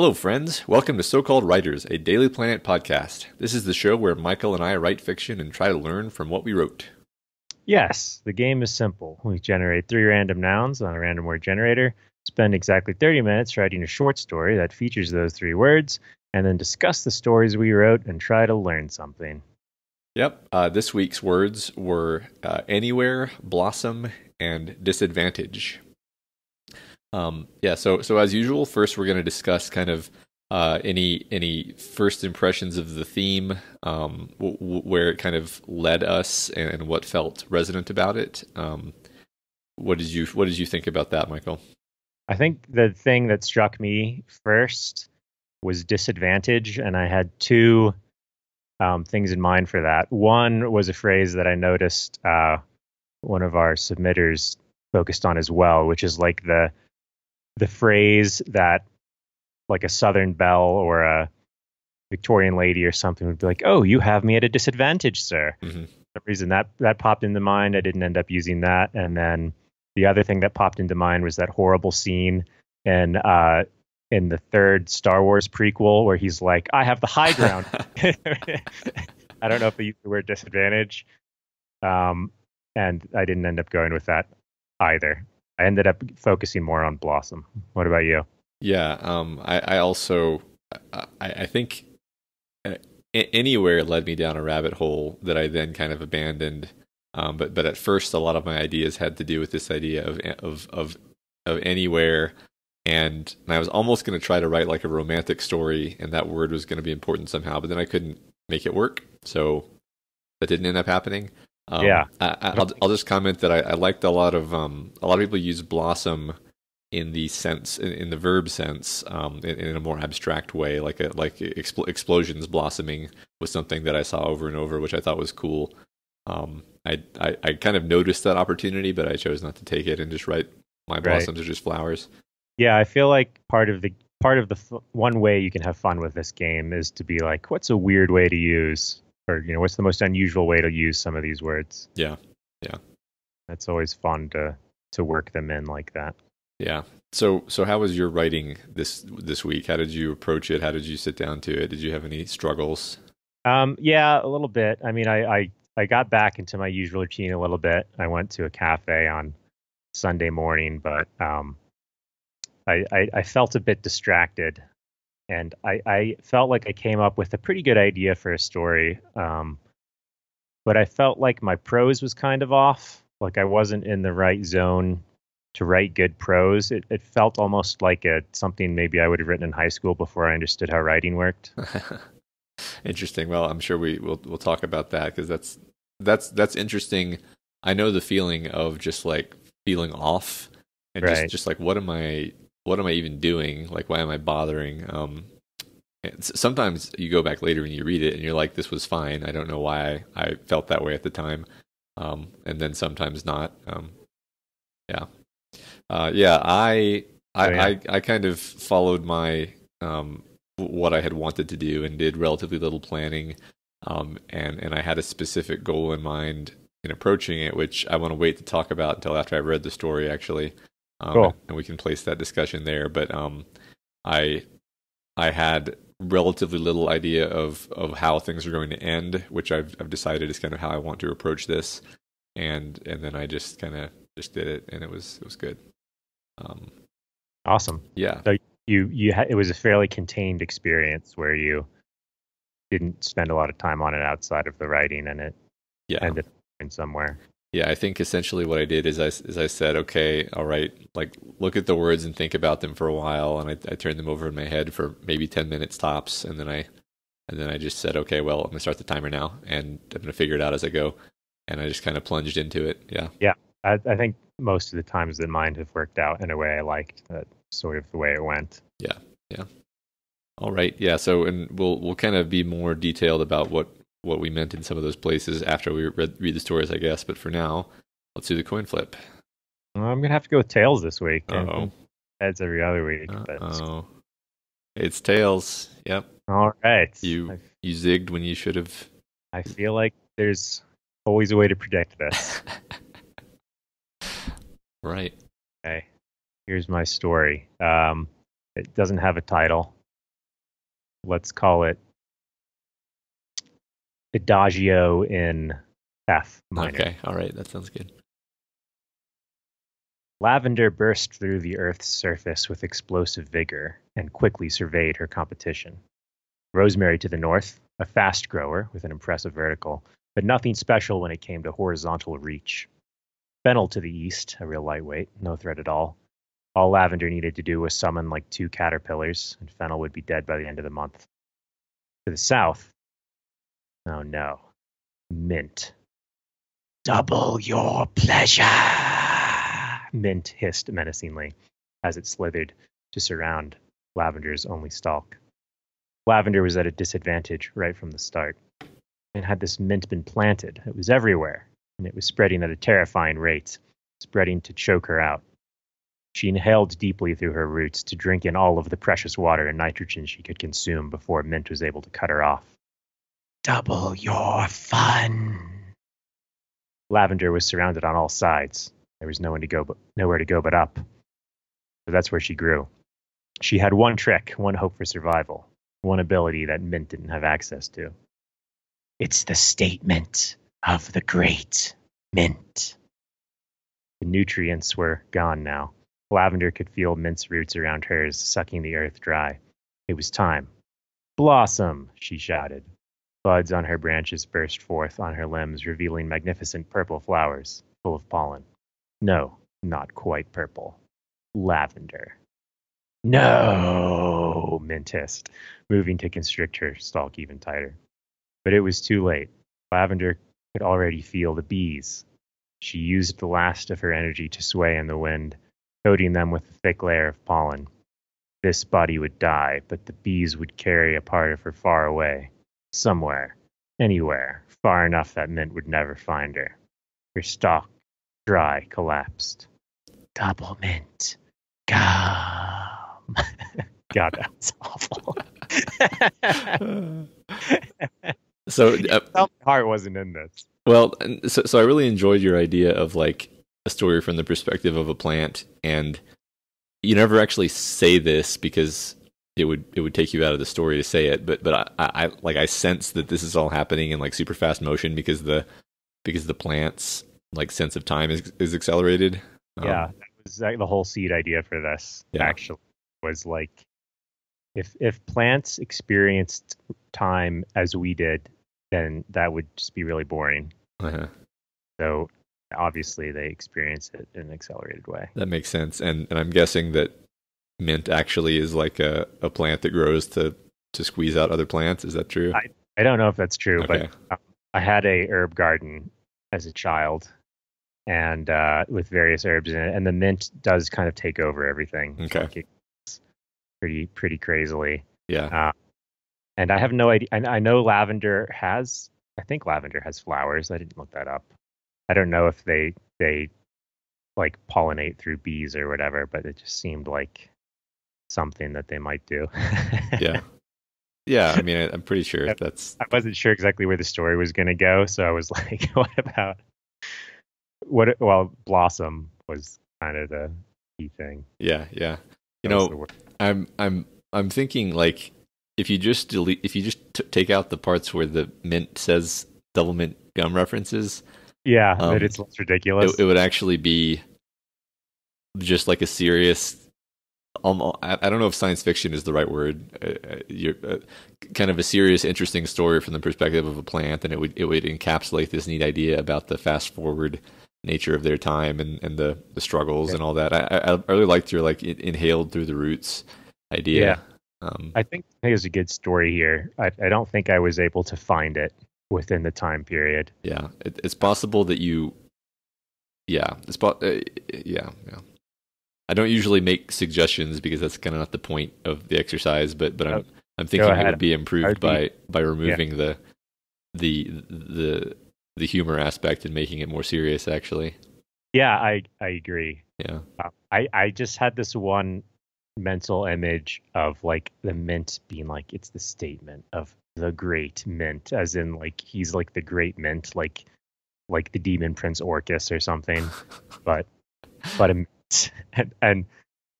Hello, friends. Welcome to So-Called Writers, a Daily Planet podcast. This is the show where Michael and I write fiction and try to learn from what we wrote. Yes, the game is simple. We generate three random nouns on a random word generator, spend exactly 30 minutes writing a short story that features those three words, and then discuss the stories we wrote and try to learn something. Yep. This week's words were anywhere, blossom, and disadvantage. So as usual, first we're going to discuss kind of any first impressions of the theme, where it kind of led us, and what felt resonant about it. What did you think about that, Michael? I think the thing that struck me first was disadvantage, and I had two things in mind for that. One was a phrase that I noticed one of our submitters focused on as well, which is like the phrase that like a Southern belle or a Victorian lady or something would be like, "Oh, you have me at a disadvantage, sir." Mm-hmm. For some reason that popped into mind. I didn't end up using that. And then the other thing that popped into mind was that horrible scene in the third Star Wars prequel where he's like, "I have the high ground." I don't know if they used the word disadvantage. And I didn't end up going with that either. I ended up focusing more on Blossom. What about you? Yeah, I also I think anywhere led me down a rabbit hole that I then kind of abandoned. But at first, a lot of my ideas had to do with this idea of anywhere, and I was almost going to try to write like a romantic story, and that word was going to be important somehow. But then I couldn't make it work, so that didn't end up happening. I'll just comment that I liked a lot of people use blossom in the sense, in the verb sense, in a more abstract way, like explosions blossoming was something that I saw over and over, which I thought was cool. I kind of noticed that opportunity, but I chose not to take it and just write my blossoms are just flowers. Yeah, I feel like part of the one way you can have fun with this game is to be like, what's a weird way to use, or what's the most unusual way to use some of these words? Yeah. That's always fun to work them in like that. Yeah. So how was your writing this week? How did you approach it? How did you sit down to it? Did you have any struggles? Yeah, a little bit. I mean, I got back into my usual routine a little bit. I went to a cafe on Sunday morning, but I felt a bit distracted, and I felt like I came up with a pretty good idea for a story, but I felt like my prose was kind of off. Like I wasn't in the right zone to write good prose. It felt almost like something maybe I would have written in high school before I understood how writing worked. Interesting. Well, I'm sure we'll talk about that, because that's interesting. I know the feeling of just like feeling off, and just like what am I even doing? Like, why am I bothering? Sometimes you go back later and you read it and you're like, this was fine. I don't know why I felt that way at the time. And then sometimes not. I kind of followed my what I had wanted to do and did relatively little planning. And I had a specific goal in mind in approaching it, which I want to wait to talk about until after I've read the story, actually. Cool. And we can place that discussion there. But I had relatively little idea of how things are going to end, which I've decided is kind of how I want to approach this. And then I just kind of just did it, and it was good. Awesome. Yeah. So it was a fairly contained experience where you didn't spend a lot of time on it outside of the writing, and it ended up going somewhere. Yeah, I think essentially what I did is I said, okay, all right, like look at the words and think about them for a while, and I turned them over in my head for maybe 10 minutes tops, and then I just said, okay, well, I'm gonna start the timer now, and I'm gonna figure it out as I go, and I just kind of plunged into it. Yeah. I think most of the times that mine have worked out in a way I liked. That sort of the way it went. Yeah. All right. Yeah. So, and we'll kind of be more detailed about what we meant in some of those places after we read the stories, I guess. But for now, let's do the coin flip. I'm gonna have to go with tails this week. Oh, heads every other week. Oh, it's tails. Yep. All right. You zigged when you should have. I feel like there's always a way to predict this. Right. Okay. Here's my story. It doesn't have a title. let's call it Adagio in F minor. Okay, all right, that sounds good. Lavender burst through the Earth's surface with explosive vigor and quickly surveyed her competition. Rosemary to the north, a fast grower with an impressive vertical, but nothing special when it came to horizontal reach. Fennel to the east, a real lightweight, no threat at all. All Lavender needed to do was summon like 2 caterpillars, and Fennel would be dead by the end of the month. To the south, oh no, Mint. Double your pleasure, Mint hissed menacingly as it slithered to surround Lavender's only stalk. Lavender was at a disadvantage right from the start. And had this mint been planted, it was everywhere, and it was spreading at a terrifying rate, spreading to choke her out. She inhaled deeply through her roots to drink in all of the precious water and nitrogen she could consume before Mint was able to cut her off. Double your fun. Lavender was surrounded on all sides. There was nowhere to go but up. So that's where she grew. She had one trick, one hope for survival, one ability that Mint didn't have access to. It's the statement of the great Mint. The nutrients were gone now. Lavender could feel Mint's roots around hers, sucking the earth dry. It was time. Blossom, she shouted. Buds on her branches burst forth on her limbs, revealing magnificent purple flowers, full of pollen. No, not quite purple. Lavender. No, Mint hissed, moving to constrict her stalk even tighter. But it was too late. Lavender could already feel the bees. She used the last of her energy to sway in the wind, coating them with a thick layer of pollen. This body would die, but the bees would carry a part of her far away. Somewhere, anywhere, far enough that Mint would never find her. Her stalk, dry, collapsed. Double Mint. Come. God, that was awful. So my heart wasn't in this. well, so I really enjoyed your idea of like a story from the perspective of a plant, and you never actually say this because it would take you out of the story to say it, but I sense that this is all happening in like super fast motion because the plant's like sense of time is accelerated. Yeah, that was the whole seed idea for this. Yeah. Actually, was like if plants experienced time as we did, then that would just be really boring. Uh-huh. So obviously they experience it in an accelerated way. That makes sense, and I'm guessing that Mint actually is like a plant that grows to squeeze out other plants. Is that true? I don't know if that's true, Okay. but I had a herb garden as a child, and with various herbs in it, and the mint does kind of take over everything. Okay. Pretty crazily. Yeah. And I have no idea. I know lavender has. I think lavender has flowers. I didn't look that up. I don't know if they like pollinate through bees or whatever, but it just seemed like something that they might do. Yeah. I mean, I'm pretty sure that's. I wasn't sure exactly where the story was going to go, so I was like, Well, blossom was kind of the key thing. Yeah. You know, I'm thinking like if you just take out the parts where the Mint says double mint gum references. Yeah, it's less ridiculous. It would actually be just like a serious. I don't know if science fiction is the right word. Kind of a serious, interesting story from the perspective of a plant, and it would encapsulate this neat idea about the fast forward nature of their time and the struggles and all that. I really liked your like inhaled through the roots idea. Yeah. I think it's a good story here. I don't think I was able to find it within the time period. Yeah, it's possible that you. Yeah, yeah. I don't usually make suggestions because that's kind of not the point of the exercise, but I'm thinking it would be improved by removing the humor aspect and making it more serious. Actually, yeah, I agree. Yeah, I just had this one mental image of like the Mint being like it's the statement of the great Mint, as in like he's like the great Mint, like the demon Prince Orcus or something, but a mint.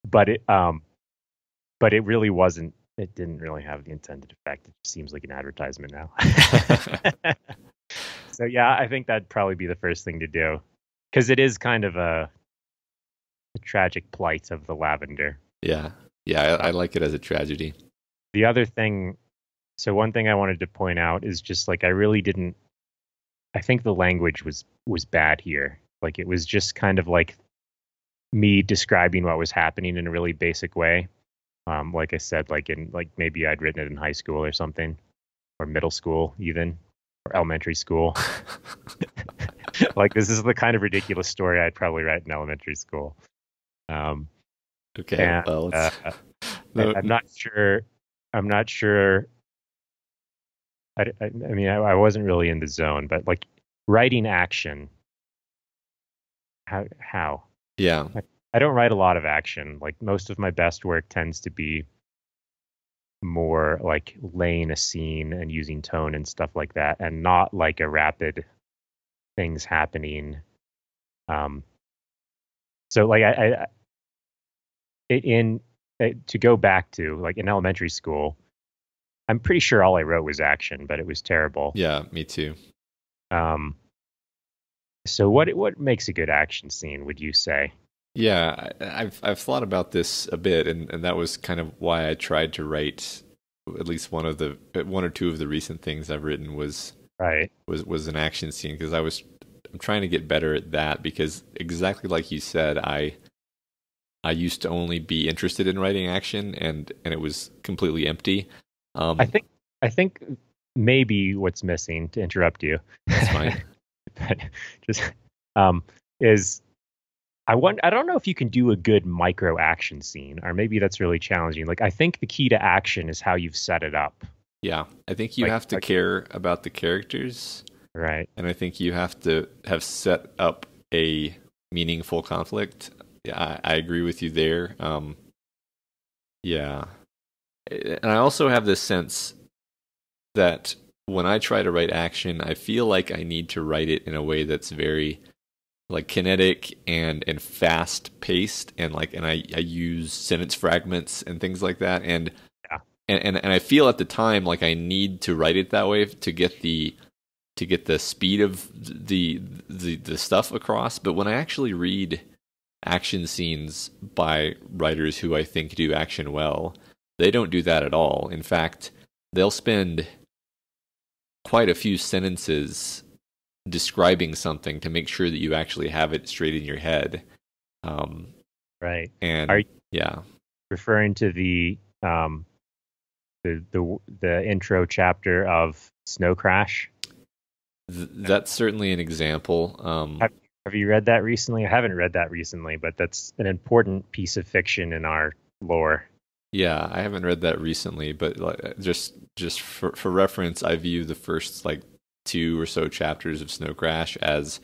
but it really wasn't it didn't really have the intended effect. It just seems like an advertisement now. So yeah, I think that'd probably be the first thing to do, because it is kind of a tragic plight of the lavender. Yeah, yeah, I like it as a tragedy. The other thing, so one thing I wanted to point out is just like I really didn't. I think the language was bad here. Like it was just kind of like me describing what was happening in a really basic way. Like I said, like maybe I'd written it in high school or something, or middle school even, or elementary school. Like this is the kind of ridiculous story I'd probably write in elementary school. Okay, And well, no, I'm not sure. I'm not sure. I mean, I wasn't really in the zone, but like writing action. How? yeah, I don't write a lot of action. Like most of my best work tends to be more like laying a scene and using tone and stuff like that, and not like a rapid things happening. Um, so like to go back to like in elementary school, I'm pretty sure all I wrote was action, but it was terrible. yeah, me too. Um, so what makes a good action scene, would you say? Yeah, I've thought about this a bit, and that was kind of why I tried to write at least one or two of the recent things I've written was Right. was an action scene, because I'm trying to get better at that, because exactly like you said, I used to only be interested in writing action, and it was completely empty. I think maybe what's missing, to interrupt you, That's fine. but just is I don't know if you can do a good micro action scene, or maybe that's really challenging. Like I think the key to action is how you've set it up. Yeah, I think you Like, have to care about the characters, right. and I think you have to have set up a meaningful conflict. Yeah, I agree with you there. Yeah, and I also have this sense that when I try to write action, I feel like I need to write it in a way that's very like kinetic and fast paced, and I use sentence fragments and things like that, and Yeah. and I feel at the time like I need to write it that way to get the speed of the stuff across. But when I actually read action scenes by writers who I think do action well, they don't do that at all. In fact, they'll spend quite a few sentences describing something to make sure that you actually have it straight in your head. Right. And Are you yeah, referring to the intro chapter of Snow Crash? that's certainly an example. Have you read that recently? I haven't read that recently, but that's an important piece of fiction in our lore. Yeah, I haven't read that recently, but just for reference, I view the first like 2 or so chapters of Snow Crash as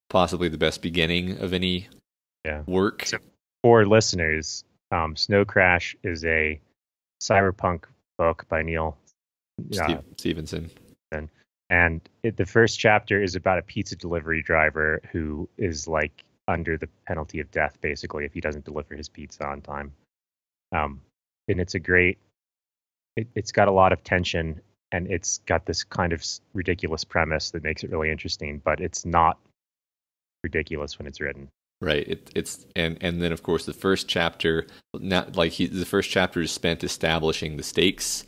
possibly the best beginning of any work. So for listeners, Snow Crash is a cyberpunk book by Neil Stevenson. And the first chapter is about a pizza delivery driver who is like under the penalty of death, basically, if he doesn't deliver his pizza on time. And it's a great, it's got a lot of tension, and it's got this kind of ridiculous premise that makes it really interesting, but it's not ridiculous when it's written. Right. It's and then of course the first chapter, not like the first chapter is spent establishing the stakes,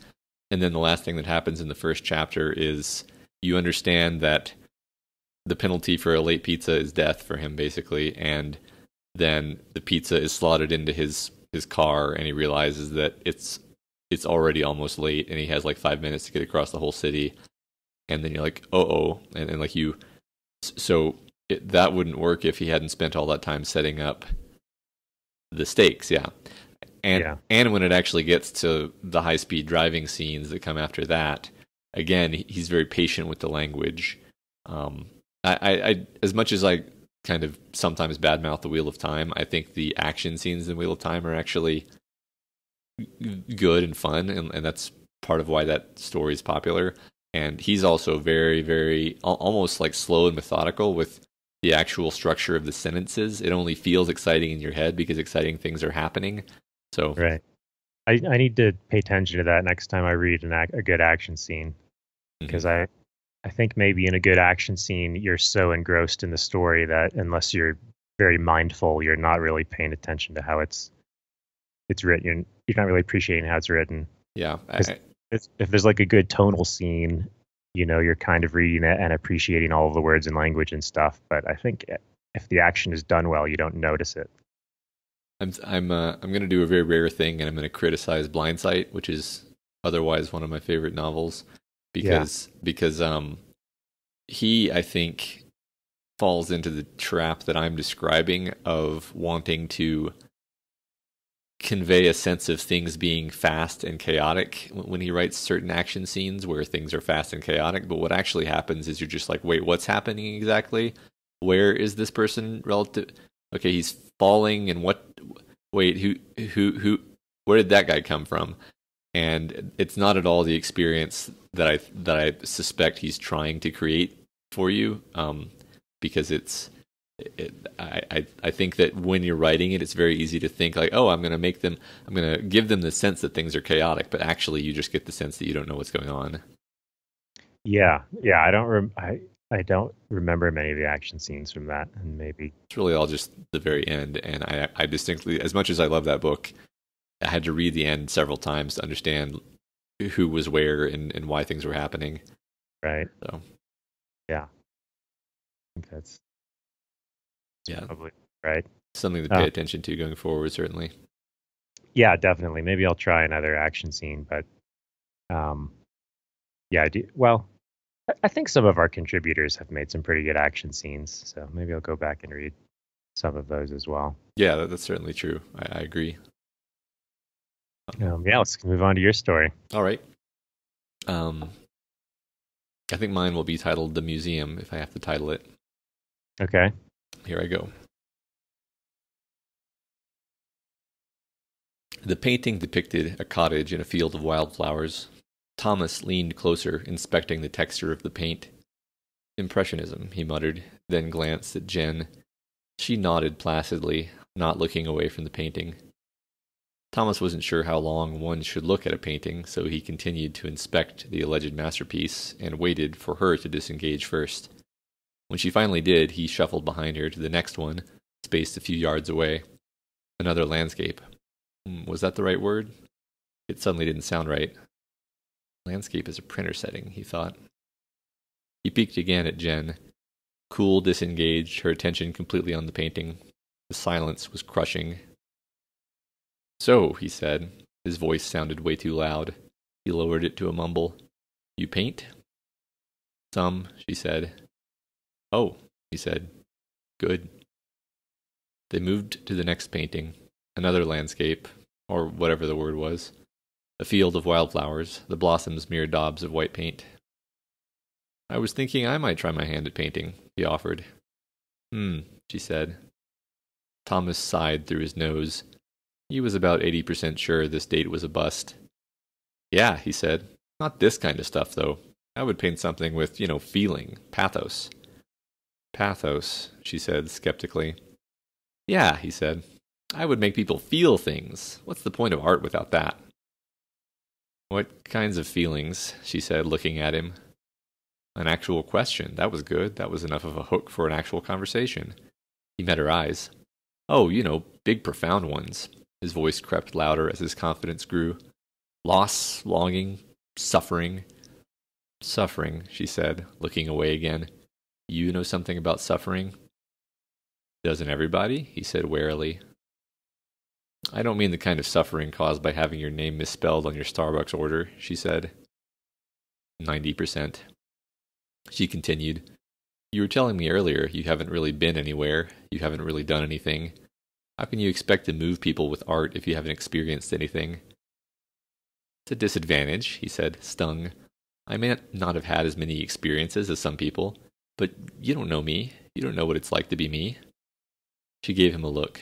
and then the last thing that happens in the first chapter is you understand that the penalty for a late pizza is death for him, basically, and then the pizza is slotted into his car, and he realizes that it's already almost late, and he has like 5 minutes to get across the whole city, and then you're like, and like you, so that wouldn't work if he hadn't spent all that time setting up the stakes, and when it actually gets to the high speed driving scenes that come after that, again, he's very patient with the language. I as much as I kind of sometimes badmouth the Wheel of Time, I think the action scenes in Wheel of Time are actually good and fun, and that's part of why that story is popular. And he's also very, very almost like slow and methodical with the actual structure of the sentences. It only feels exciting in your head because exciting things are happening. So right. I need to pay attention to that next time I read a good action scene, because Hmm. I think maybe in a good action scene you're so engrossed in the story that unless you're very mindful, you're not really paying attention to how it's written. You're not really appreciating how it's written. Yeah, Because if there's like a good tonal scene, you're kind of reading it and appreciating all of the words and language and stuff. But I think if the action is done well, you don't notice it. I'm going to do a very rare thing, and I'm going to criticize Blindsight, which is otherwise one of my favorite novels, Yeah. because he, I think, falls into the trap that I'm describing of wanting to convey a sense of things being fast and chaotic when he writes certain action scenes where things are fast and chaotic. But what actually happens is you're just like, wait, what's happening exactly? Where is this person relative? Okay, he's falling, and what? Wait, who? Where did that guy come from? And it's not at all the experience that I suspect he's trying to create for you, because I think that when you're writing it, it's very easy to think like, oh, I'm gonna give them the sense that things are chaotic, but actually you just get the sense that you don't know what's going on. Yeah. Yeah. I don't remember many of the action scenes from that, and maybe. It's really all just the very end, and I distinctly, as much as I love that book, I had to read the end several times to understand who was where and why things were happening. Right. So Yeah. I think that's yeah, probably right. something to pay Uh, attention to going forward, certainly. yeah, definitely. Maybe I'll try another action scene, but um, yeah, I do. Well, I think some of our contributors have made some pretty good action scenes, so maybe I'll go back and read some of those as well. Yeah, that's certainly true. I agree. Yeah, let's move on to your story. All right. Um, I think mine will be titled "The Museum" if I have to title it. Okay. Here I go. The painting depicted a cottage in a field of wildflowers. Thomas leaned closer, inspecting the texture of the paint. Impressionism, he muttered, then glanced at Jen. She nodded placidly, not looking away from the painting. Thomas wasn't sure how long one should look at a painting, so he continued to inspect the alleged masterpiece and waited for her to disengage first. When she finally did, he shuffled behind her to the next one, spaced a few yards away. Another landscape. Was that the right word? It suddenly didn't sound right. Landscape is a printer setting, he thought. He peeked again at Jen. Cool, disengaged, her attention completely on the painting. The silence was crushing. So, he said. His voice sounded way too loud. He lowered it to a mumble. You paint? Some, she said. Oh, he said. Good. They moved to the next painting. Another landscape, or whatever the word was. A field of wildflowers, the blossoms mere daubs of white paint. I was thinking I might try my hand at painting, he offered. She said. Thomas sighed through his nose. He was about 80% sure this date was a bust. Yeah, he said. Not this kind of stuff, though. I would paint something with, feeling, pathos. Pathos, she said skeptically. Yeah, he said. I would make people feel things. What's the point of art without that? What kinds of feelings? She said, looking at him. An actual question. That was good. That was enough of a hook for an actual conversation. He met her eyes. Oh, big, profound ones. His voice crept louder as his confidence grew. Loss, longing, suffering. Suffering, she said, looking away again. You know something about suffering? Doesn't everybody? He said warily. I don't mean the kind of suffering caused by having your name misspelled on your Starbucks order, she said. 90%. She continued. You were telling me earlier you haven't really been anywhere. You haven't really done anything. How can you expect to move people with art if you haven't experienced anything? It's a disadvantage, he said, stung. I may not have had as many experiences as some people, but you don't know me. You don't know what it's like to be me. She gave him a look.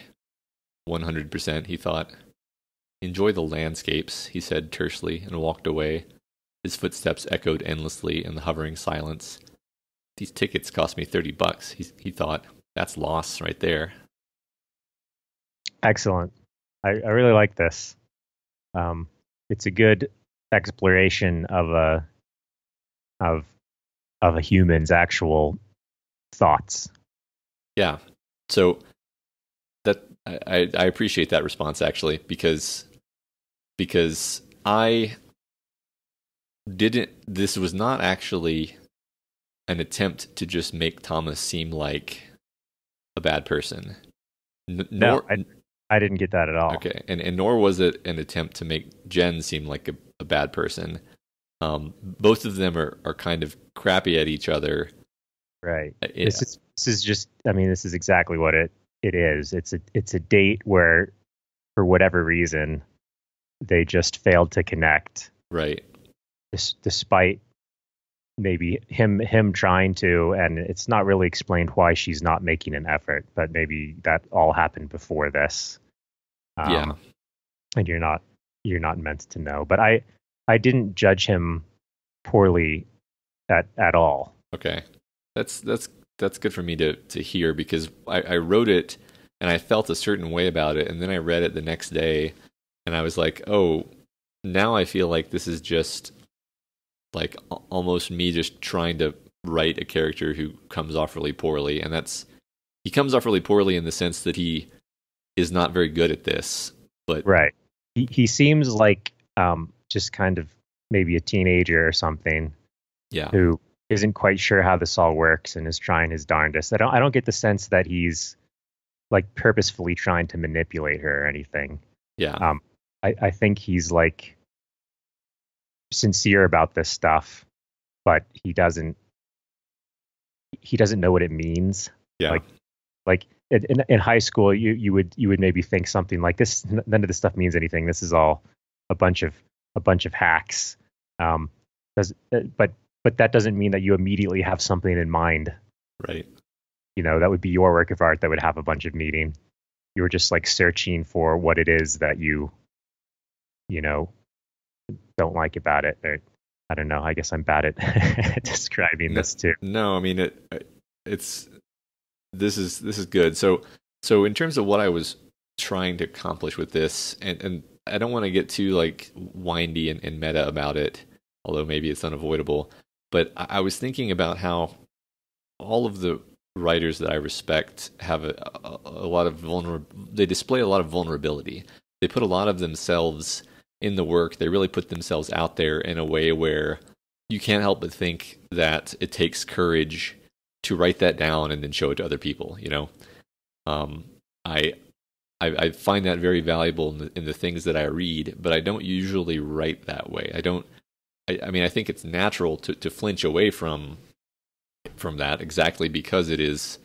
100%, he thought. Enjoy the landscapes, he said tersely, and walked away. His footsteps echoed endlessly in the hovering silence. These tickets cost me $30, he thought. That's loss right there. Excellent. I really like this. Um, it's a good exploration of of a human's actual thoughts. Yeah. So that I appreciate that response actually because I didn't. This was not actually an attempt to just make Thomas seem like a bad person. No, Nor I didn't get that at all. okay, and nor was it an attempt to make Jen seem like a bad person. Both of them are kind of crappy at each other. Right. Yeah, This is just, I mean, this is exactly what it is. It's a date where for whatever reason they just failed to connect, right. despite maybe him trying to, and it's not really explained why she's not making an effort, but maybe that all happened before this. Yeah. And you're not meant to know. But I didn't judge him poorly at all. Okay. That's good for me to hear because I wrote it and I felt a certain way about it, and then I read it the next day and I was like, oh, now I feel like this is just like almost me just trying to write a character who comes off really poorly, and he comes off really poorly in the sense that he is not very good at this. But Right. He seems like just kind of maybe a teenager or something yeah, who isn't quite sure how this all works and is trying his darndest. I don't get the sense that he's like purposefully trying to manipulate her or anything. yeah, I think he's like sincere about this stuff, but he doesn't know what it means. yeah, Like in high school, you would maybe think something like this. None of this stuff means anything. This is all a bunch of hacks. Um, but that doesn't mean that you immediately have something in mind. right, That would be your work of art that would have a bunch of meaning. You were just like searching for what it is that you know don't like about it. Or I don't know. I guess I'm bad at describing no, this too. no, I mean it's this is good. So in terms of what I was trying to accomplish with this, and I don't want to get too like windy and meta about it, although maybe it's unavoidable. But I was thinking about how all of the writers that I respect have a lot of they display a lot of vulnerability. They put a lot of themselves in the work. They really put themselves out there in a way where you can't help but think that it takes courage to write that down and then show it to other people. Um, I, I find that very valuable in the things that I read, but I don't usually write that way. I don't. I mean, I think it's natural to flinch away from that exactly because it's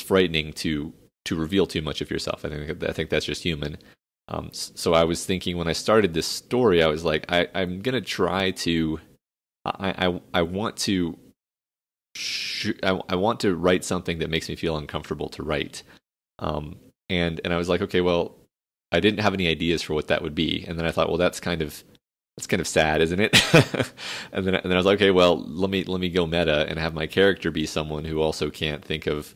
frightening to reveal too much of yourself. I think that's just human. So I was thinking when I started this story, I was like, I'm gonna try to. I want to. I want to write something that makes me feel uncomfortable to write. And I was like, okay, well, I didn't have any ideas for what that would be, and then I thought, well, that's kind of sad, isn't it? and then I was like, okay, well, let me go meta and have my character be someone who also can't think of,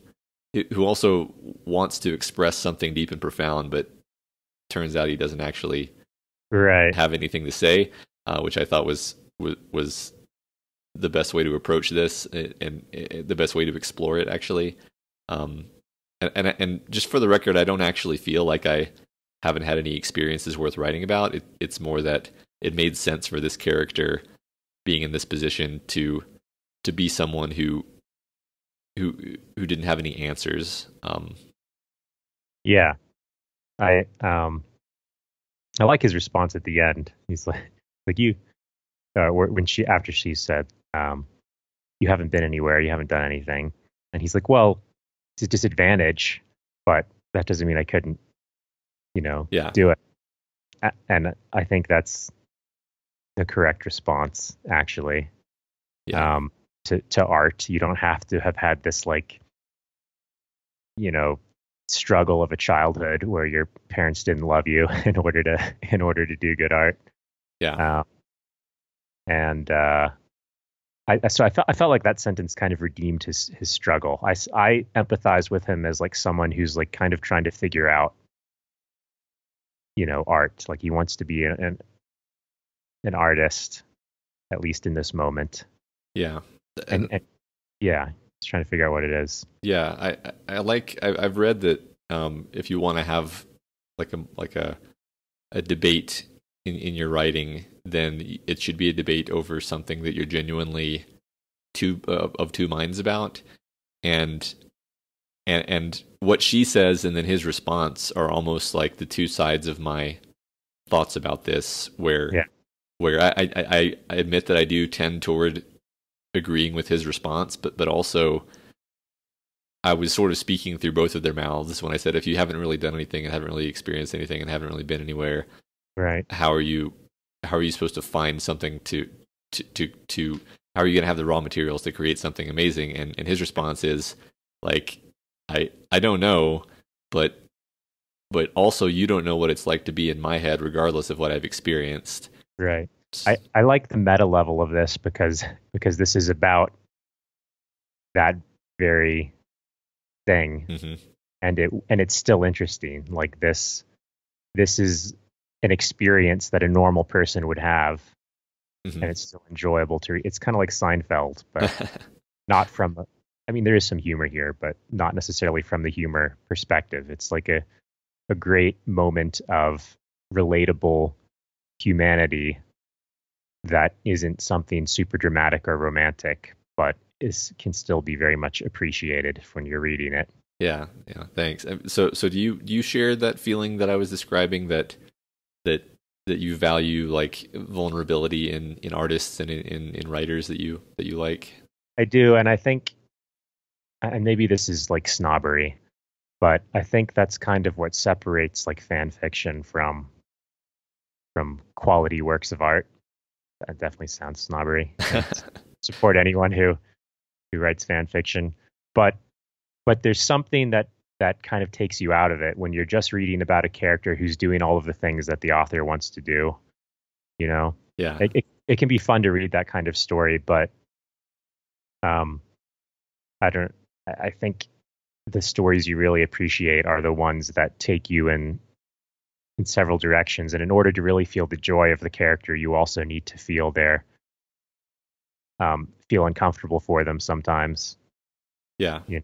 who also wants to express something deep and profound, but turns out he doesn't actually Right. have anything to say, which I thought was the best way to approach this and the best way to explore it actually. And just for the record, I don't actually feel like I haven't had any experiences worth writing about. It's more that it made sense for this character being in this position to be someone who didn't have any answers. Yeah. I like his response at the end. He's like you when after she said, you haven't been anywhere, you haven't done anything. And he's like, well, it's a disadvantage, but that doesn't mean I couldn't, Yeah, do it. And I think that's the correct response, actually. yeah, To art, you don't have to have had this struggle of a childhood where your parents didn't love you in order to do good art. yeah, And I felt like that sentence kind of redeemed his struggle. I empathize with him as like someone who's like kind of trying to figure out, art. Like he wants to be an artist, at least in this moment. Yeah. And yeah, he's trying to figure out what it is. Yeah, I've read that if you want to have a debate in your writing, then it should be a debate over something that you're genuinely of two minds about, and what she says and then his response are almost like the two sides of my thoughts about this, where Yeah. I admit that I do tend toward agreeing with his response, but also I was sort of speaking through both of their mouths when I said, if you haven't really done anything and haven't really experienced anything and haven't really been anywhere, Right. how are you supposed to find something to how are you going to have the raw materials to create something amazing? And his response is like, I don't know, but also you don't know what it's like to be in my head, regardless of what I've experienced. Right. I like the meta level of this because this is about that very thing, Mm-hmm. and it's still interesting. Like this is an experience that a normal person would have, Mm-hmm. and it's still enjoyable to read. It's kind of like Seinfeld, but not from. I mean, there is some humor here, but not necessarily from the humor perspective. It's like a great moment of relatable humanity that isn't something super dramatic or romantic, but can still be very much appreciated when you're reading it. Yeah, thanks. So do you share that feeling that I was describing, that you value like vulnerability in artists and in writers that you like? I do, and I think, and maybe this is like snobbery, but I think that's kind of what separates like fan fiction from quality works of art. That definitely sounds snobbery. Support anyone who writes fan fiction, but there's something that kind of takes you out of it when you're just reading about a character who's doing all of the things that the author wants to do. Yeah. It can be fun to read that kind of story, but I think the stories you really appreciate are the ones that take you in several directions. And in order to really feel the joy of the character, you also need to feel feel uncomfortable for them sometimes. Yeah. Yeah.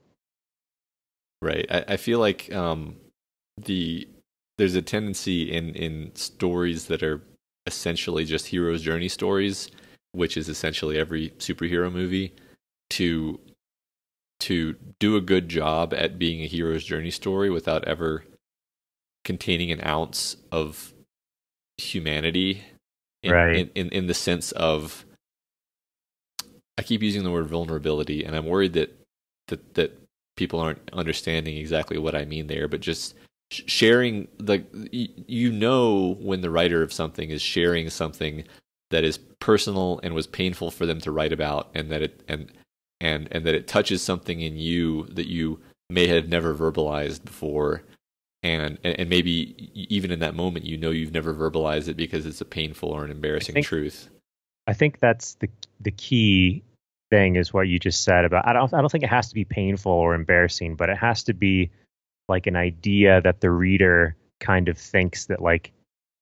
Right. I feel like there's a tendency in stories that are essentially just hero's journey stories, which is essentially every superhero movie, to do a good job at being a hero's journey story without ever containing an ounce of humanity in the sense of, I keep using the word vulnerability, and I'm worried that people aren't understanding exactly what I mean there, but just sharing, like, when the writer of something is sharing something that is personal and was painful for them to write about, and that it touches something in you that you may have never verbalized before, and maybe even in that moment you've never verbalized it because it's a painful or an embarrassing truth. I think that's the key thing, is what you just said about, I don't think it has to be painful or embarrassing, but it has to be like an idea that the reader kind of thinks that, like,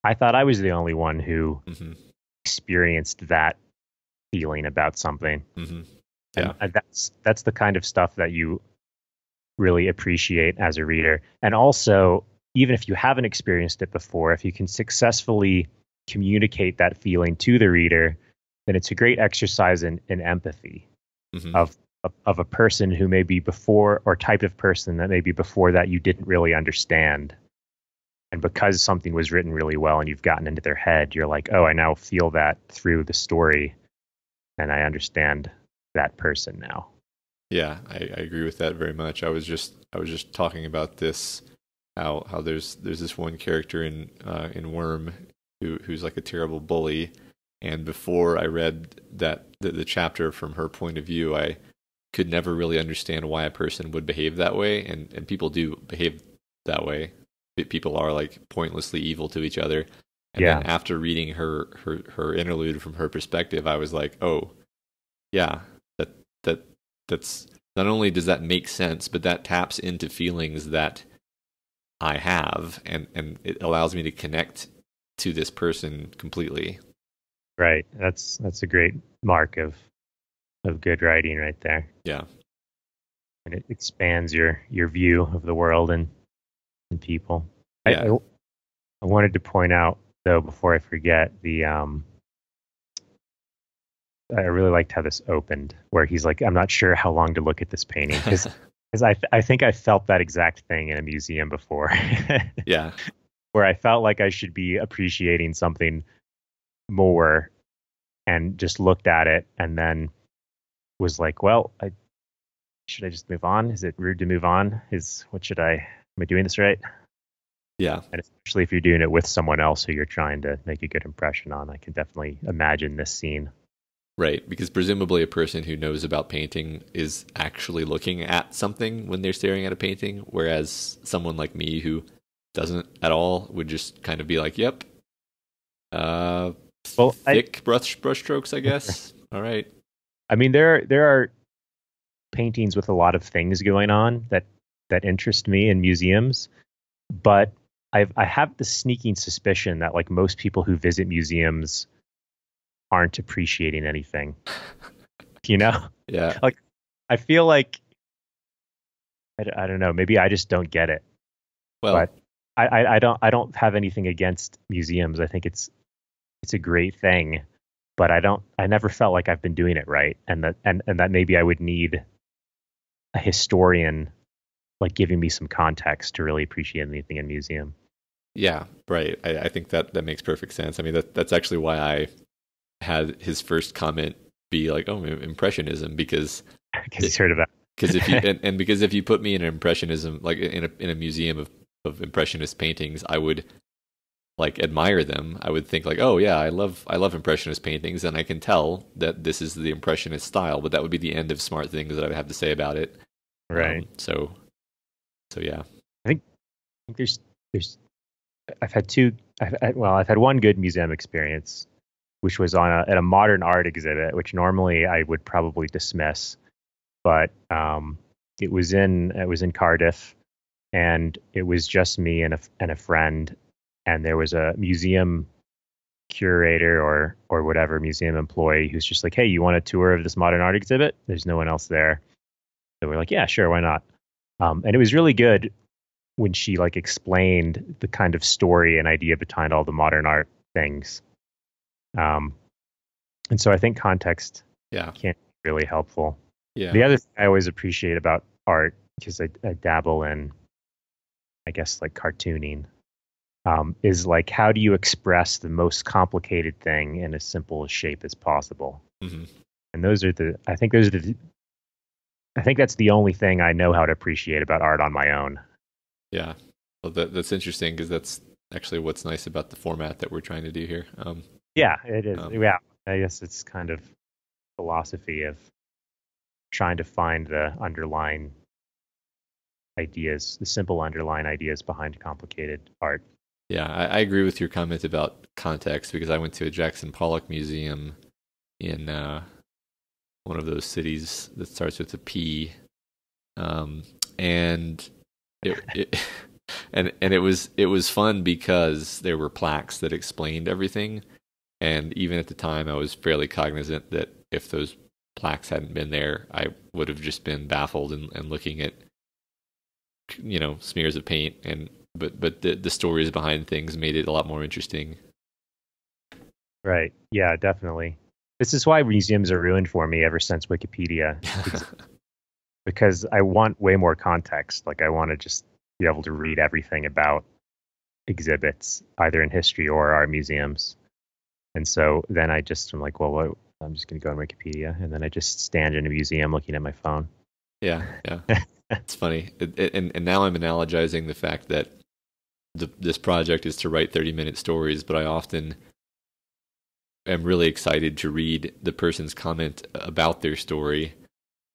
I thought I was the only one who experienced that feeling about something. Yeah. And that's the kind of stuff that you really appreciate as a reader. And also, even if you haven't experienced it before, if you can successfully communicate that feeling to the reader, then it's a great exercise in empathy of a person who may be before, or type of person that maybe before that you didn't really understand. And because something was written really well and you've gotten into their head, you're like, oh, I now feel that through the story, and I understand that person now. Yeah, I agree with that very much. I was just talking about this, how there's this one character in Worm who's like a terrible bully, and before I read the chapter from her point of view, I could never really understand why a person would behave that way, and people do behave that way. People are like pointlessly evil to each other. And then after reading her interlude from her perspective, I was like, oh, yeah, that's not only does that make sense, but that taps into feelings that I have, and it allows me to connect to this person completely. Right. That's a great mark of good writing right there. Yeah. And it expands your view of the world and people. Yeah. I wanted to point out though before I forget I really liked how this opened, where he's like, I'm not sure how long to look at this painting because I think I felt that exact thing in a museum before, Yeah. where I felt like I should be appreciating something more and just looked at it and then was like, well, should I just move on? Is it rude to move on? Am I doing this right? Yeah. And especially if you're doing it with someone else who you're trying to make a good impression on, I can definitely imagine this scene. Right, because presumably a person who knows about painting is actually looking at something when they're staring at a painting, whereas someone like me who doesn't at all would just kind of be like, "Yep, Well, thick brush strokes, I guess." All right. I mean, there are paintings with a lot of things going on that interest me in museums, but I have the sneaking suspicion that like most people who visit museums aren't appreciating anything. You know? Yeah. Like I feel like I don't know, maybe I just don't get it. Well, But I don't have anything against museums. I think it's a great thing, but I never felt like I've been doing it right, and that maybe I would need a historian like giving me some context to really appreciate anything in a museum. yeah, right. I think that makes perfect sense. I mean, that's actually why I had his first comment be like, "Oh, impressionism," because Because he's heard about because if you and because if you put me in an impressionism, like in a museum of impressionist paintings, I would like admire them. I would think like, oh yeah, I love impressionist paintings, and I can tell that this is the impressionist style. But that would be the end of smart things that I would have to say about it. right. So yeah. I think there's I've had two. I've had one good museum experience, which was at a modern art exhibit, which normally I would probably dismiss, but it was in Cardiff, and it was just me and a friend, and there was a museum curator or whatever museum employee who's just like, hey, you want a tour of this modern art exhibit? There's no one else there, so we're like, yeah, sure, why not? And it was really good when she like explained the kind of story and idea behind all the modern art things. And so I think context Yeah. can be really helpful. Yeah. The other thing I always appreciate about art, because I dabble in, I guess, like cartooning, is like how do you express the most complicated thing in as simple a shape as possible? Mm-hmm. And I think that's the only thing I know how to appreciate about art on my own. Yeah. Well, that's interesting because that's actually what's nice about the format that we're trying to do here. Yeah, it is. Um, Yeah, I guess it's kind of philosophy of trying to find the underlying ideas, the simple underlying ideas behind complicated art. yeah, I agree with your comment about context because I went to a Jackson Pollock museum in one of those cities that starts with a P, and it and it was fun because there were plaques that explained everything, and even at the time I was fairly cognizant that if those plaques hadn't been there, I would have just been baffled and looking at smears of paint but the stories behind things made it a lot more interesting. Right. Yeah, definitely. This is why museums are ruined for me ever since Wikipedia, because I want way more context. Like I want to just be able to read everything about exhibits, either in history or art museums. And so then I'm like, well, I'm just going to go on Wikipedia, and then I just stand in a museum looking at my phone. Yeah, it's funny. And now I'm analogizing the fact that this project is to write 30-minute stories, but I often am really excited to read the person's comment about their story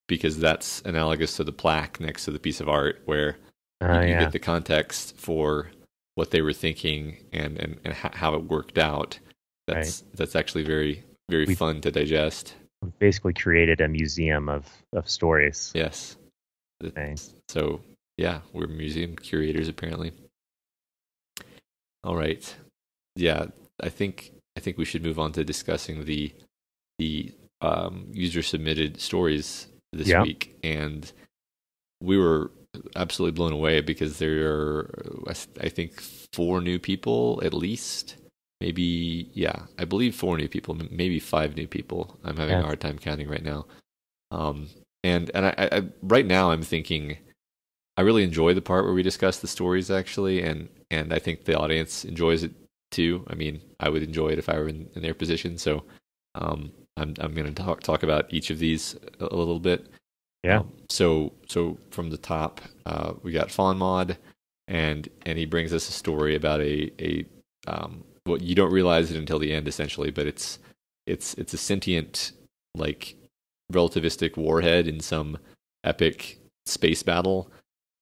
because that's analogous to the plaque next to the piece of art where you get the context for what they were thinking and how it worked out. That's actually very, very fun to digest. We've basically created a museum of Yes. stories. Nice. So, yeah, we're museum curators apparently. All right. Yeah, I think we should move on to discussing the user submitted stories this Yeah. week, and we were absolutely blown away because there are, I think, four new people at least. Maybe, yeah, I believe four new people, maybe five new people. I'm having a Yeah. hard time counting right now. Um, and I right now I'm thinking I really enjoy the part where we discuss the stories actually, and I think the audience enjoys it too. I mean, I would enjoy it if I were in their position. So, I'm going to talk about each of these a little bit. Yeah. So from the top, we got Fawn Mod, and he brings us a story about a well, you don't realize it until the end essentially, but it's a sentient, like, relativistic warhead in some epic space battle.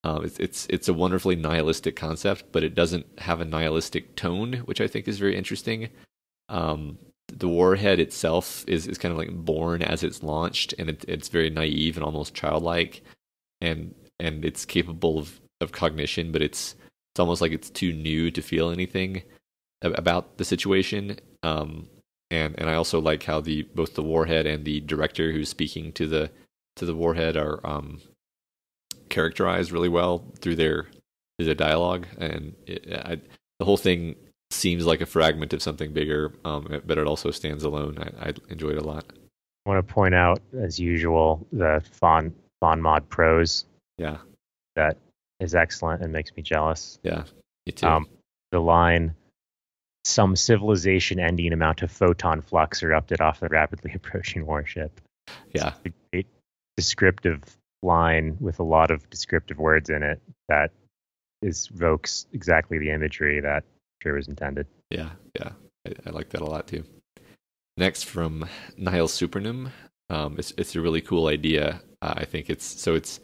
It's a wonderfully nihilistic concept, but it doesn't have a nihilistic tone, which I think is very interesting. The warhead itself is kind of like born as it's launched, and it's very naive and almost childlike, and it's capable of cognition, but it's almost like it's too new to feel anything about the situation. And I also like how the both the warhead and the director who's speaking to the warhead are characterized really well through their dialogue, and the whole thing seems like a fragment of something bigger, but it also stands alone. I enjoyed it a lot. I want to point out, as usual, the Fawn Mod prose Yeah, that is excellent and makes me jealous. yeah, me too. The line, "Some civilization-ending amount of photon flux erupted off the rapidly approaching warship." Yeah, It's a great descriptive line with a lot of descriptive words in it that evokes exactly the imagery that sure was intended. yeah, yeah. I like that a lot too. Next from Niall Supernum, it's a really cool idea. I think it's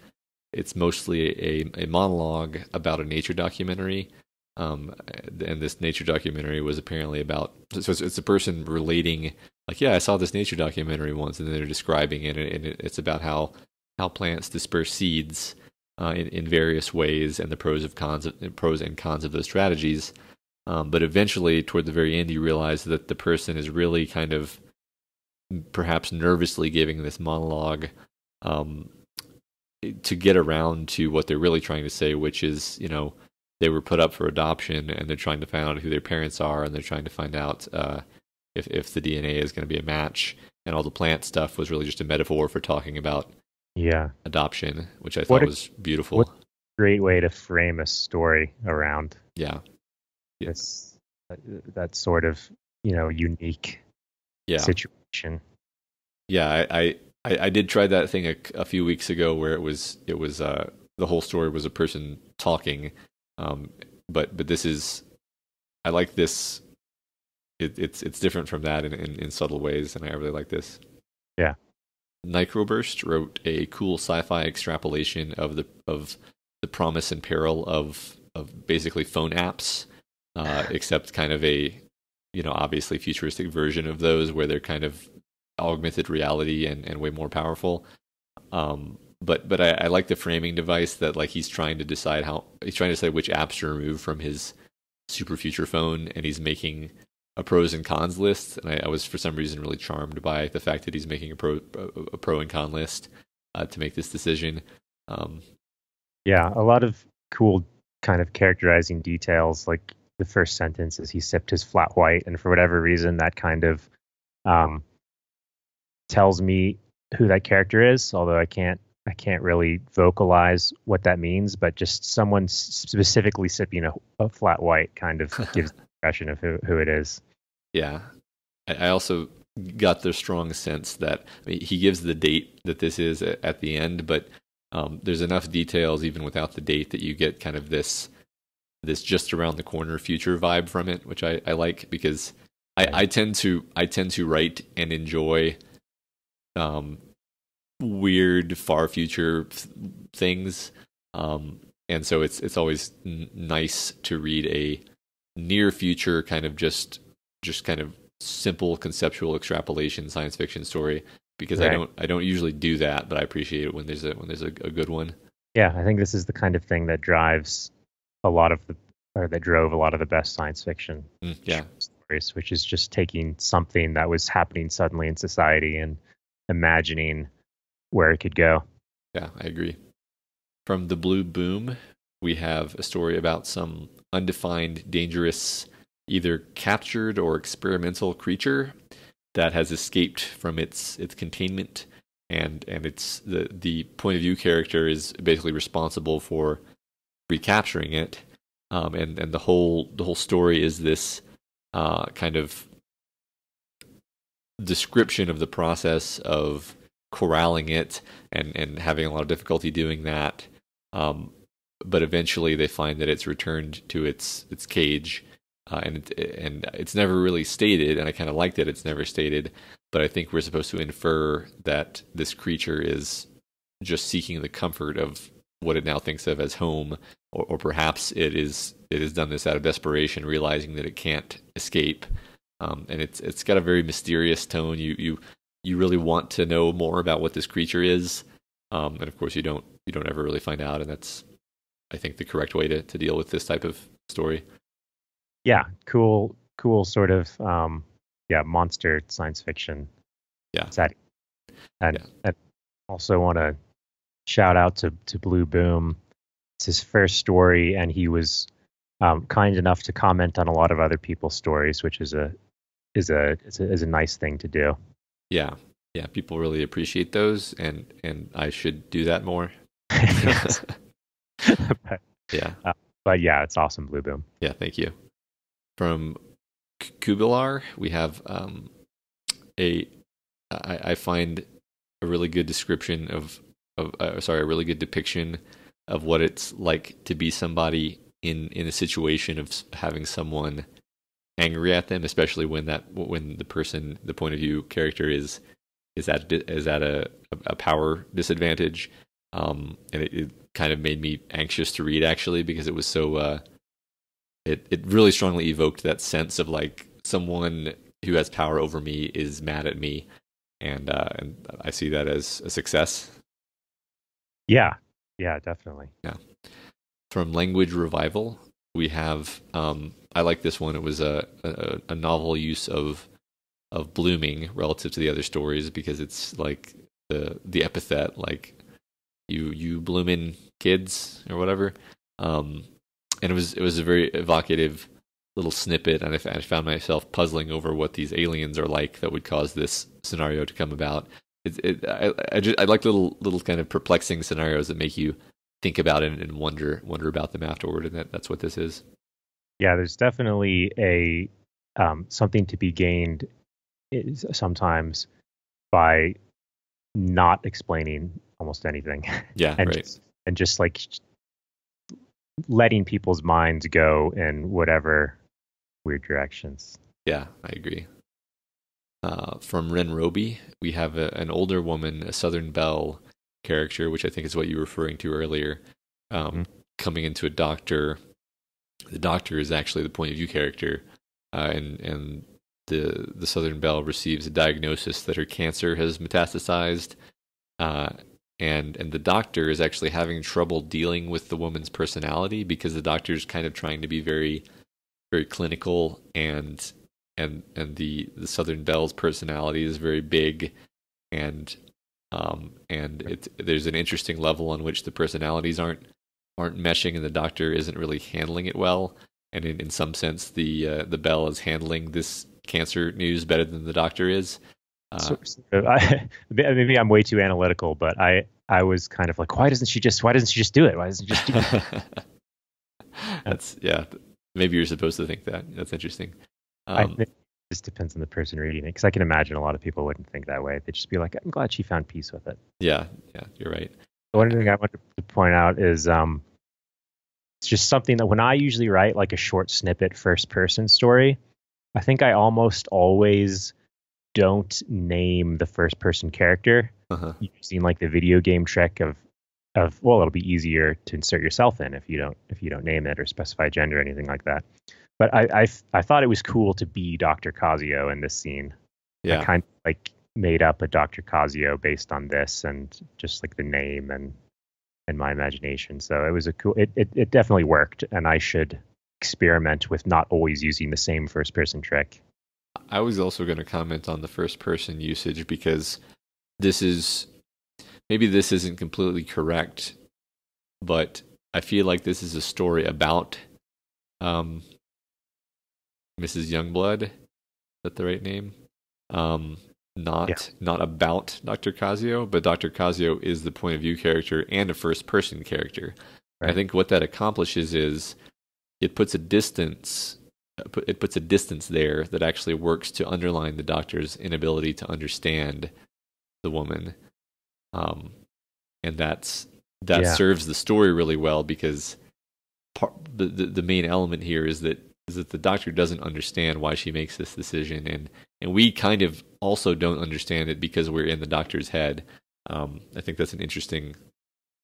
mostly a monologue about a nature documentary. And this nature documentary was apparently about, so it's a person relating, like, yeah, I saw this nature documentary once, and they're describing it, and it's about how plants disperse seeds in various ways, and the pros and cons of those strategies. But eventually, toward the very end, you realize that the person is really kind of perhaps nervously giving this monologue to get around to what they're really trying to say, which is, they were put up for adoption, and they're trying to find out who their parents are, and they're trying to find out if the DNA is going to be a match. And all the plant stuff was really just a metaphor for talking about adoption, which I thought was beautiful. What a great way to frame a story around. Yeah. It's that sort of unique situation. Yeah, I did try that thing a few weeks ago where it was the whole story was a person talking. But this is, I like this. It's different from that in subtle ways, and I really like this. Yeah. Microburst wrote a cool sci-fi extrapolation of the promise and peril of basically phone apps, except kind of a obviously futuristic version of those where they're kind of augmented reality and way more powerful. But I like the framing device that, like, he's trying to decide which apps to remove from his super future phone, and he's making a pros and cons list. And I was for some reason really charmed by the fact that he's making a pro and con list to make this decision. Yeah, a lot of cool kind of characterizing details. Like the first sentence is he sipped his flat white, and for whatever reason that kind of tells me who that character is, although I can't really vocalize what that means, but just someone specifically sipping a flat white kind of gives the impression of who it is. Yeah. I also got the strong sense that, he gives the date that this is at the end, but there's enough details even without the date that you get kind of this just around the corner future vibe from it, which I like, because I tend to write and enjoy weird far future things, and so it's always nice to read a near future kind of just kind of simple conceptual extrapolation science fiction story, because right. I don't usually do that, but I appreciate it when there's a good one. Yeah, I think this is the kind of thing that drives a lot of or that drove a lot of the best science fiction Yeah, stories, which is just taking something that was happening suddenly in society and imagining where it could go. yeah, I agree. From the Blue Boom, we have a story about some undefined, dangerous, either captured or experimental creature that has escaped from its containment, and it's the point of view character is basically responsible for recapturing it, and the whole story is this kind of description of the process of corralling it and having a lot of difficulty doing that. Um, but eventually they find that it's returned to its cage, and it's never really stated. And I kind of like that it's never stated, but I think we're supposed to infer that this creature is just seeking the comfort of what it now thinks of as home, or perhaps it has done this out of desperation, realizing that it can't escape. And it's got a very mysterious tone. You really want to know more about what this creature is, and of course you don't ever really find out, and that's, I think, the correct way to deal with this type of story. Yeah, cool sort of monster science fiction Yeah, setting. And yeah, I also want to shout out to Blue Boom. It's his first story, and he was kind enough to comment on a lot of other people's stories, which is a nice thing to do. yeah, yeah. People really appreciate those, and I should do that more. but, Yeah, but yeah, it's awesome, Blue Boom. yeah. Thank you. From Kubilar, we have a I find a really good description a really good depiction of what it's like to be somebody in a situation of having someone angry at them, especially when the point of view character is at a power disadvantage. And it kind of made me anxious to read, actually, because it was so it really strongly evoked that sense of like someone who has power over me is mad at me, and I see that as a success. Yeah, yeah, definitely. Yeah. From Language Revival, we have I like this one. It was a novel use of blooming relative to the other stories, because it's like the epithet, like you bloomin' kids or whatever. And it was a very evocative little snippet, and I found myself puzzling over what these aliens are like that would cause this scenario to come about. I like little kind of perplexing scenarios that make you think about it and wonder about them afterward, and that's what this is. Yeah, there's definitely a something to be gained sometimes by not explaining almost anything. Yeah, and right. just like letting people's minds go in whatever weird directions. Yeah, I agree. From Ren Roby, we have an older woman, a Southern Belle character, which I think is what you were referring to earlier, coming into a doctor. The doctor is actually the point of view character, and the Southern Belle receives a diagnosis that her cancer has metastasized, and the doctor is actually having trouble dealing with the woman's personality, because the doctor is kind of trying to be very very clinical, and the Southern Belle's personality is very big, and there's an interesting level on which the personalities aren't meshing, and the doctor isn't really handling it well. And in some sense, the Belle is handling this cancer news better than the doctor is. Maybe I'm way too analytical, but I was kind of like, why doesn't she just do it? Why doesn't she just do it? That's, yeah. Maybe you're supposed to think that. That's interesting. I think it just depends on the person reading it, because I can imagine a lot of people wouldn't think that way. They'd just be like, I'm glad she found peace with it. Yeah, you're right. The one thing I wanted to point out is it's just something that when I usually write like a short snippet first person story, I think I almost always don't name the first person character, using like the video game trick of well, it'll be easier to insert yourself in if you don't name it or specify gender or anything like that. But I thought it was cool to be Dr. Casio in this scene. Yeah, I kind of like made up a Dr. Casio based on this, and just like the name and my imagination. So it was a cool. It definitely worked, and I should experiment with not always using the same first person trick. I was also going to comment on the first person usage because this is maybe this isn't completely correct, but I feel like this is a story about Mrs. Youngblood. Is that the right name? Not about Dr. Casio, but Dr. Casio is the point of view character and a first person character. Right. I think what that accomplishes is it puts a distance there that actually works to underline the doctor's inability to understand the woman, and that serves the story really well because the main element here is that the doctor doesn't understand why she makes this decision, and we kind of also don't understand it because we're in the doctor's head. I think that's an interesting,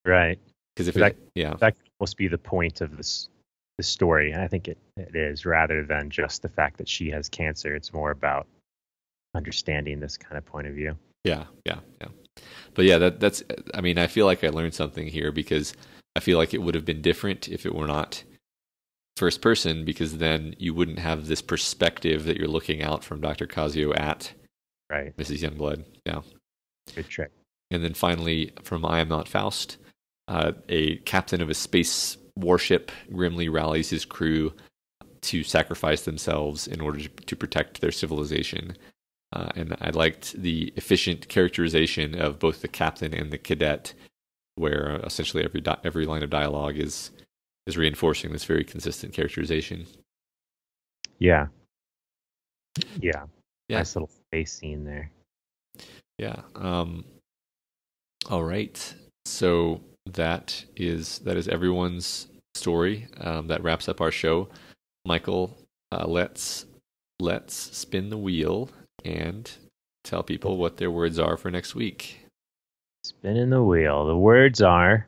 right? Because that could almost be the point of the story. I think it is, rather than just the fact that she has cancer. It's more about understanding this kind of point of view. Yeah. But yeah, that's. I mean, I feel like I learned something here because I feel like it would have been different if it were not first person, because then you wouldn't have this perspective that you're looking out from Dr. Casio at Mrs. Youngblood. Yeah. Good trick. And then finally, from I Am Not Faust, a captain of a space warship grimly rallies his crew to sacrifice themselves in order to protect their civilization. And I liked the efficient characterization of both the captain and the cadet, where essentially every line of dialogue is reinforcing this very consistent characterization. Yeah. Nice little space scene there. Yeah. All right. So that is everyone's story. That wraps up our show. Michael, let's spin the wheel and tell people what their words are for next week. Spinning the wheel. The words are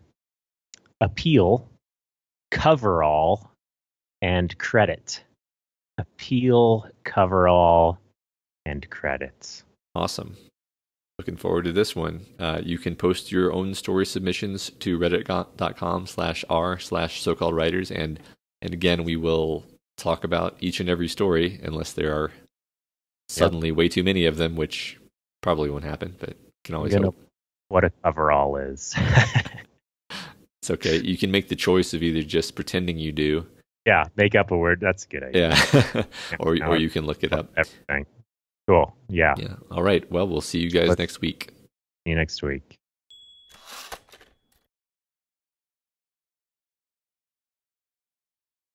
appeal, coverall, and credit. Appeal, coverall, and credits. Awesome. Looking forward to this one. You can post your own story submissions to reddit.com/r/so-called-writers, and again, we will talk about each and every story unless there are suddenly way too many of them, which probably won't happen, but can always hope. What a coverall is. It's okay. You can make the choice of either just pretending you do. Yeah, make up a word. That's a good idea. Yeah. or you can look it up. Everything. Cool. Yeah. All right. Well, we'll see you guys next week. See you next week.